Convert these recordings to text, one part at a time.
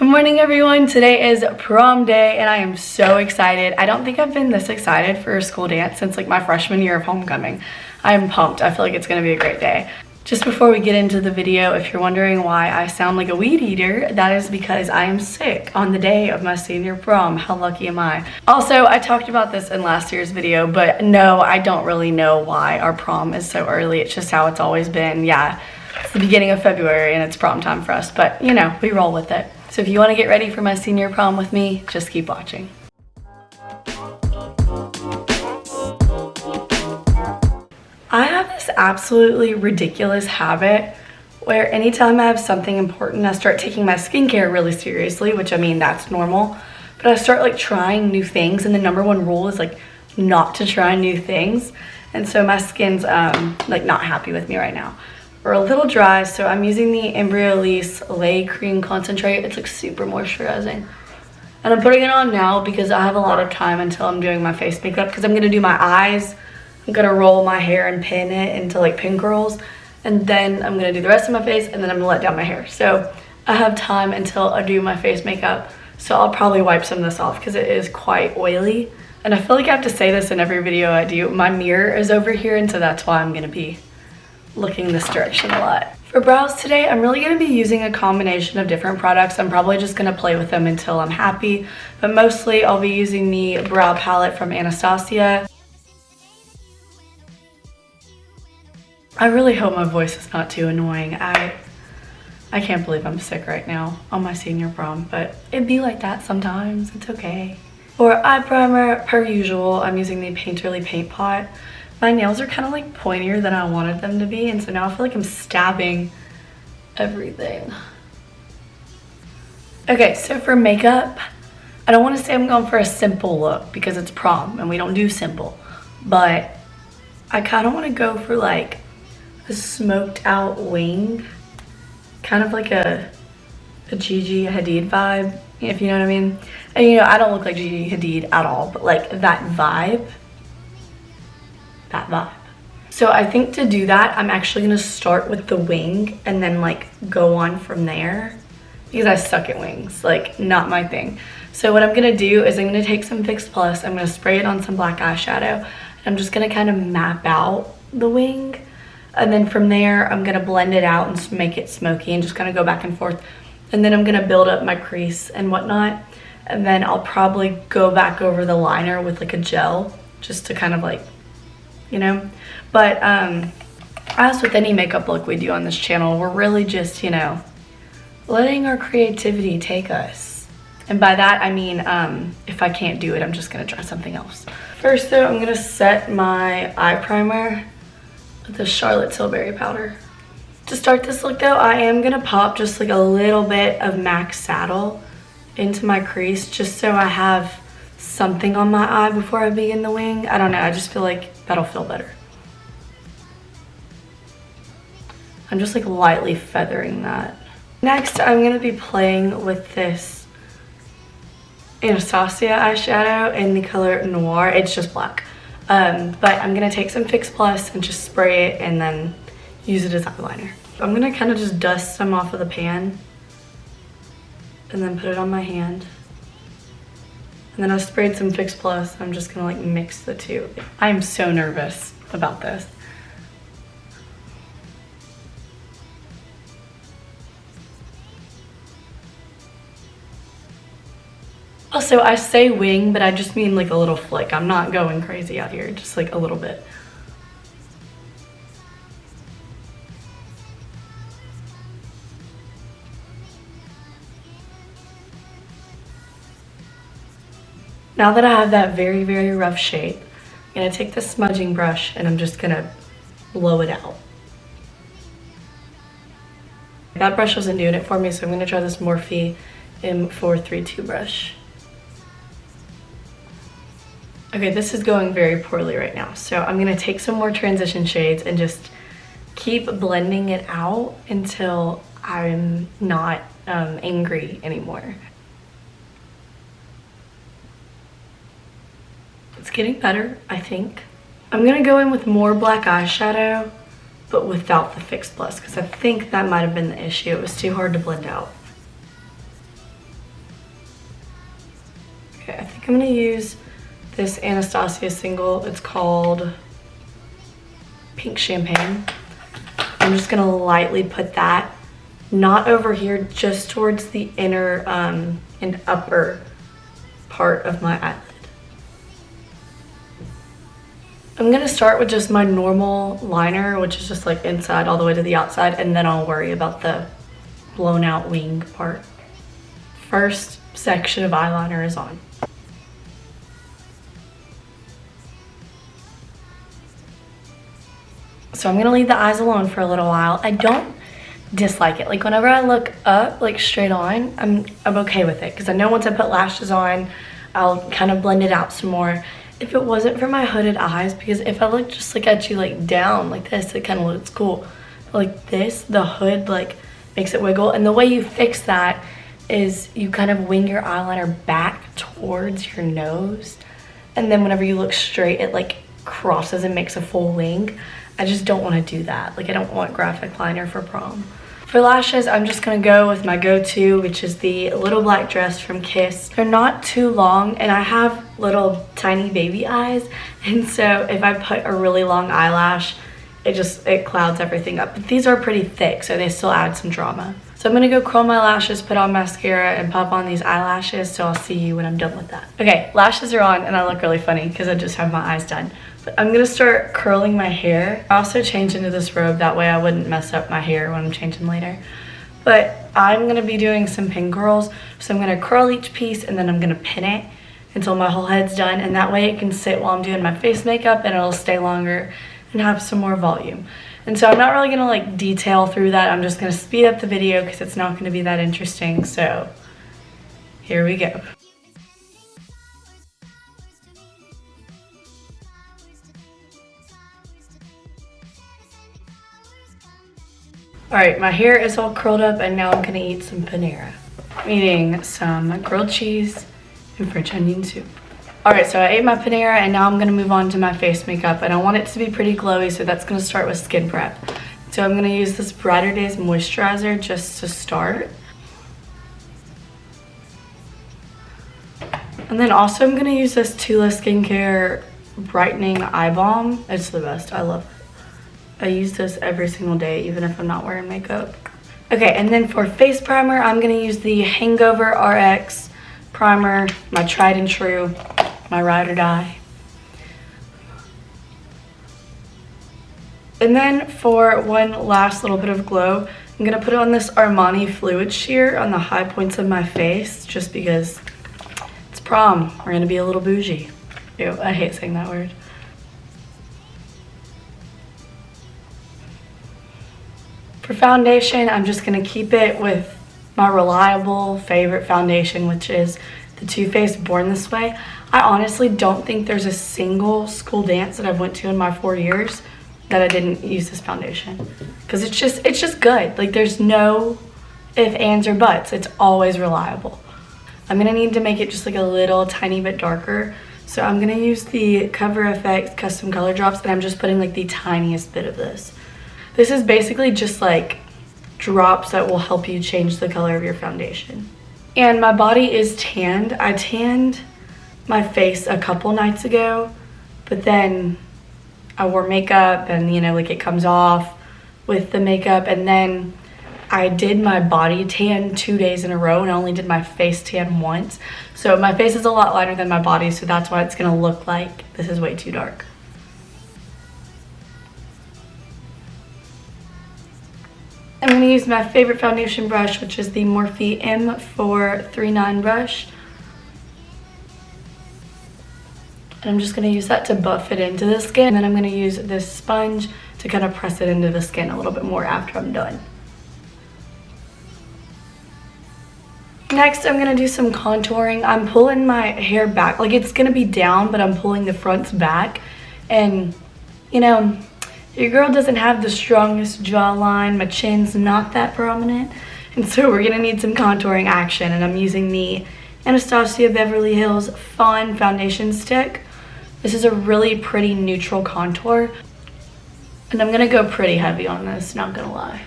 Good morning, everyone. Today is prom day and I am so excited. I don't think I've been this excited for a school dance since like my freshman year of homecoming. I am pumped. I feel like it's gonna be a great day. Just before we get into the video, if you're wondering why I sound like a weed eater, that is because I am sick on the day of my senior prom. How lucky am I? Also, I talked about this in last year's video, but no, I don't really know why our prom is so early. It's just how it's always been. Yeah, it's the beginning of February and it's prom time for us, but you know, we roll with it. So if you want to get ready for my senior prom with me, just keep watching. I have this absolutely ridiculous habit where anytime I have something important, I start taking my skincare really seriously, which I mean, that's normal. But I start like trying new things, and the number one rule is like not to try new things. And so my skin's like not happy with me right now. We're a little dry, so I'm using the Embrolisee Lait Cream Concentrate. It's like super moisturizing. And I'm putting it on now because I have a lot of time until I'm doing my face makeup, because I'm gonna do my eyes. I'm gonna roll my hair and pin it into like pin curls, and then I'm gonna do the rest of my face, and then I'm gonna let down my hair. So I have time until I do my face makeup. So I'll probably wipe some of this off because it is quite oily. And I feel like I have to say this in every video I do. My mirror is over here, and so that's why I'm gonna be looking this direction a lot. For brows today, I'm really going to be using a combination of different products. I'm probably just going to play with them until I'm happy, but mostly I'll be using the brow palette from Anastasia. I really hope my voice is not too annoying. I can't believe I'm sick right now on my senior prom, but it'd be like that sometimes. It's okay. For eye primer, per usual, I'm using the Painterly Paint Pot. My nails are kind of like pointier than I wanted them to be, and so now I feel like I'm stabbing everything. Okay, so for makeup, I don't want to say I'm going for a simple look because it's prom and we don't do simple, but I kind of want to go for like a smoked out wing, kind of like a Gigi Hadid vibe, if you know what I mean. And you know, I don't look like Gigi Hadid at all, but like that vibe. So I think to do that, I'm actually gonna start with the wing and then like go on from there, because I suck at wings, like not my thing. So what I'm gonna do is I'm gonna take some Fix Plus, I'm gonna spray it on some black eyeshadow, and I'm just gonna kind of map out the wing. And then from there, I'm gonna blend it out and make it smoky and just kind of go back and forth. And then I'm gonna build up my crease and whatnot. And then I'll probably go back over the liner with like a gel just to kind of like, you know. But as with any makeup look we do on this channel, we're really just, you know, letting our creativity take us. And by that I mean if I can't do it, I'm just gonna try something else. First though, I'm gonna set my eye primer with the Charlotte Tilbury powder. To start this look though, I am gonna pop just like a little bit of MAC Saddle into my crease just so I have something on my eye before I begin the wing. I don't know, I just feel like that'll feel better. I'm just like lightly feathering that. Next, I'm gonna be playing with this Anastasia eyeshadow in the color Noir. It's just black. But I'm gonna take some Fix Plus and just spray it and then use it as eyeliner. I'm gonna kind of just dust some off of the pan and then put it on my hand. And then I sprayed some Fix Plus. I'm just gonna like mix the two. I am so nervous about this. Also, I say wing, but I just mean like a little flick. I'm not going crazy out here, just like a little bit. Now that I have that very, very rough shape, I'm gonna take the smudging brush and I'm just gonna blow it out. That brush wasn't doing it for me, so I'm gonna try this Morphe M432 brush. Okay, this is going very poorly right now, so I'm gonna take some more transition shades and just keep blending it out until I'm not angry anymore. It's getting better, I think. I'm gonna go in with more black eyeshadow, but without the Fix Plus, because I think that might have been the issue. It was too hard to blend out. Okay, I think I'm gonna use this Anastasia single. It's called Pink Champagne. I'm just gonna lightly put that, not over here, just towards the inner and upper part of my eyelid. I'm gonna start with just my normal liner, which is just like inside all the way to the outside, and then I'll worry about the blown out wing part. First section of eyeliner is on. So I'm gonna leave the eyes alone for a little while. I don't dislike it. Like whenever I look up, like straight on, I'm okay with it, because I know once I put lashes on, I'll kind of blend it out some more. If it wasn't for my hooded eyes, because if I look just like at you like down like this, it kind of looks cool. But like this, the hood like makes it wiggle, and the way you fix that is you kind of wing your eyeliner back towards your nose, and then whenever you look straight, it like crosses and makes a full wing. I just don't want to do that. Like I don't want graphic liner for prom. For lashes, I'm just gonna go with my go-to, which is the little black dress from Kiss. They're not too long, and I have little tiny baby eyes, and so if I put a really long eyelash, it clouds everything up. But these are pretty thick, so they still add some drama. So I'm gonna go curl my lashes, put on mascara, and pop on these eyelashes, so I'll see you when I'm done with that. Okay, lashes are on, and I look really funny because I just have my eyes done. But I'm gonna start curling my hair. I also change into this robe, that way I wouldn't mess up my hair when I'm changing later. But I'm gonna be doing some pin curls, so I'm gonna curl each piece and then I'm gonna pin it until my whole head's done, and that way it can sit while I'm doing my face makeup and it'll stay longer and have some more volume. And so I'm not really gonna like detail through that. I'm just gonna speed up the video because it's not gonna be that interesting. So here we go. All right, my hair is all curled up, and now I'm gonna eat some panera. I'm eating some grilled cheese and French onion soup. All right, so I ate my panera, and now I'm gonna move on to my face makeup, and I want it to be pretty glowy, so that's gonna start with skin prep. So I'm gonna use this Brighter Days moisturizer just to start. And then also I'm gonna use this Tula Skincare Brightening Eye Balm. It's the best, I love it. I use this every single day, even if I'm not wearing makeup. Okay, and then for face primer, I'm gonna use the Hangover RX primer, my tried and true, my ride or die. And then for one last little bit of glow, I'm gonna put on this Armani Fluid Sheer on the high points of my face, just because it's prom. We're gonna be a little bougie. Ew, I hate saying that word. For foundation, I'm just gonna keep it with my reliable favorite foundation, which is the Too Faced Born This Way. I honestly don't think there's a single school dance that I've went to in my 4 years that I didn't use this foundation, because it's just good. Like there's no ifs, ands, or buts. It's always reliable. I'm gonna need to make it just like a little tiny bit darker, so I'm gonna use the Cover FX Custom Color Drops, and I'm just putting like the tiniest bit of this. This is basically just like drops that will help you change the color of your foundation. And my body is tanned. I tanned my face a couple nights ago, but then I wore makeup, and you know, like it comes off with the makeup, and then I did my body tan 2 days in a row, and I only did my face tan once. So my face is a lot lighter than my body, so that's why it's gonna look like this is way too dark. I'm going to use my favorite foundation brush, which is the Morphe M439 brush. And I'm just going to use that to buff it into the skin. And then I'm going to use this sponge to kind of press it into the skin a little bit more after I'm done. Next, I'm going to do some contouring. I'm pulling my hair back. Like it's going to be down, but I'm pulling the fronts back. And, you know, your girl doesn't have the strongest jawline. My chin's not that prominent. And so we're gonna need some contouring action. And I'm using the Anastasia Beverly Hills Fawn foundation stick. This is a really pretty neutral contour. And I'm gonna go pretty heavy on this, not gonna lie.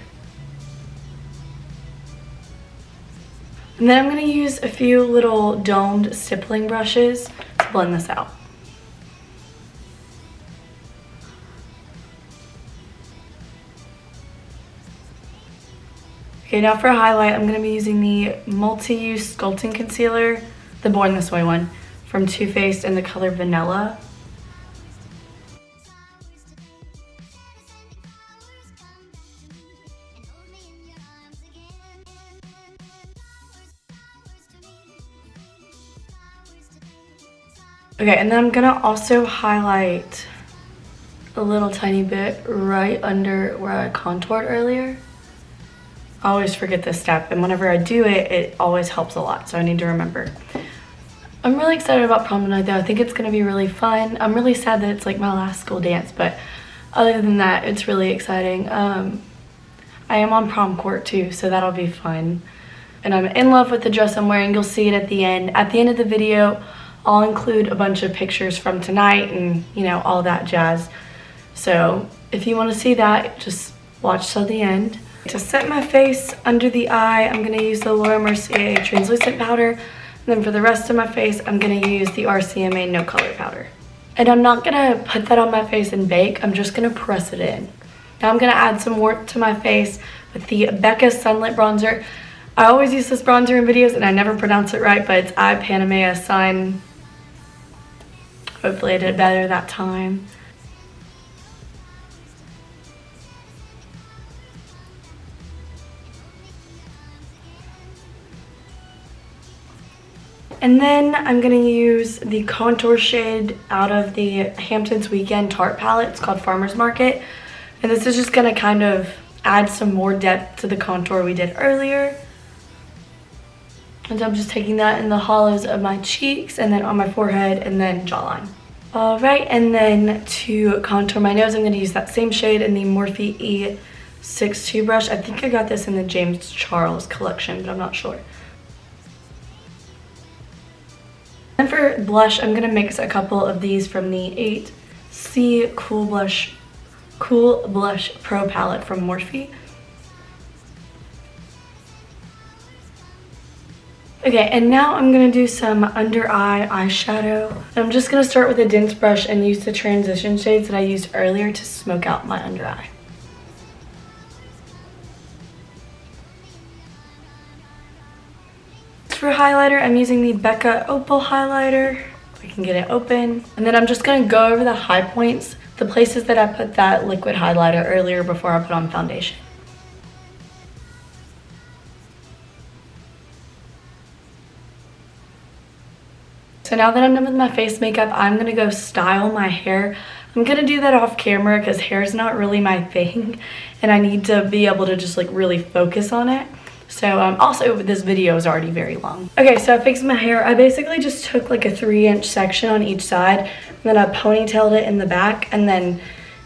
And then I'm going to use a few little domed stippling brushes to blend this out. Okay, now for a highlight, I'm going to be using the multi-use sculpting concealer, the Born This Way one, from Too Faced in the color Vanilla. Okay, and then I'm gonna also highlight a little tiny bit right under where I contoured earlier. I always forget this step, and whenever I do it, it always helps a lot, so I need to remember. I'm really excited about prom tonight though. I think it's gonna be really fun. I'm really sad that it's like my last school dance, but other than that, it's really exciting. I am on prom court too, so that'll be fun. And I'm in love with the dress I'm wearing. You'll see it at the end. At the end of the video, I'll include a bunch of pictures from tonight and, you know, all that jazz. So if you want to see that, just watch till the end. To set my face under the eye, I'm going to use the Laura Mercier translucent powder. And then for the rest of my face, I'm going to use the RCMA no color powder. And I'm not going to put that on my face and bake. I'm just going to press it in. Now I'm going to add some warmth to my face with the Becca Sunlit bronzer. I always use this bronzer in videos and I never pronounce it right, but it's I Panamea Sun. Hopefully I did better that time. And then I'm going to use the contour shade out of the Hamptons Weekend Tarte palette. It's called Farmer's Market. And this is just going to kind of add some more depth to the contour we did earlier. And so I'm just taking that in the hollows of my cheeks and then on my forehead and then jawline. Alright, and then to contour my nose, I'm going to use that same shade in the Morphe E62 brush. I think I got this in the James Charles collection, but I'm not sure. And for blush, I'm going to mix a couple of these from the 8C Cool Blush Pro palette from Morphe. Okay, and now I'm going to do some under eye eyeshadow. I'm just going to start with a dense brush and use the transition shades that I used earlier to smoke out my under eye. For highlighter, I'm using the Becca Opal highlighter. If I can get it open. And then I'm just going to go over the high points, the places that I put that liquid highlighter earlier before I put on foundation. So now that I'm done with my face makeup, I'm going to go style my hair. I'm going to do that off camera because hair is not really my thing and I need to be able to just like really focus on it. So also this video is already very long. Okay, so I fixed my hair. I basically just took like a 3-inch section on each side and then I ponytailed it in the back and then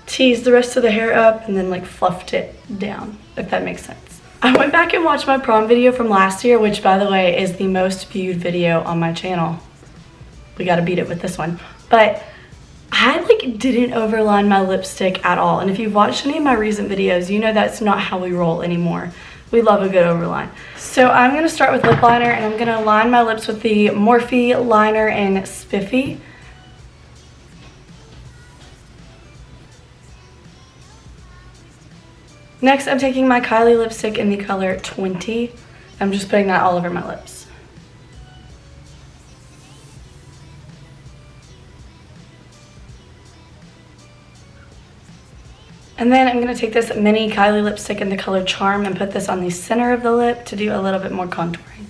teased the rest of the hair up and then like fluffed it down, if that makes sense. I went back and watched my prom video from last year, which by the way is the most viewed video on my channel. We gotta beat it with this one. But I like didn't overline my lipstick at all. And if you've watched any of my recent videos, you know that's not how we roll anymore. We love a good overline. So I'm gonna start with lip liner and I'm gonna line my lips with the Morphe liner in Spiffy. Next, I'm taking my Kylie lipstick in the color 20. I'm just putting that all over my lips. And then I'm going to take this mini Kylie lipstick in the color Charm and put this on the center of the lip to do a little bit more contouring.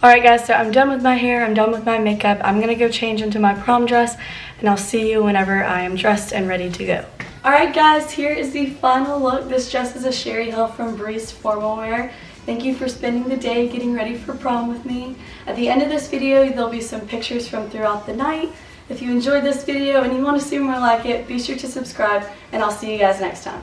Alright guys, so I'm done with my hair, I'm done with my makeup. I'm going to go change into my prom dress and I'll see you whenever I am dressed and ready to go. Alright guys, here is the final look. This dress is a Sherri Hill from Breeze Formal Wear. Thank you for spending the day getting ready for prom with me. At the end of this video, there'll be some pictures from throughout the night. If you enjoyed this video and you want to see more like it, be sure to subscribe and I'll see you guys next time.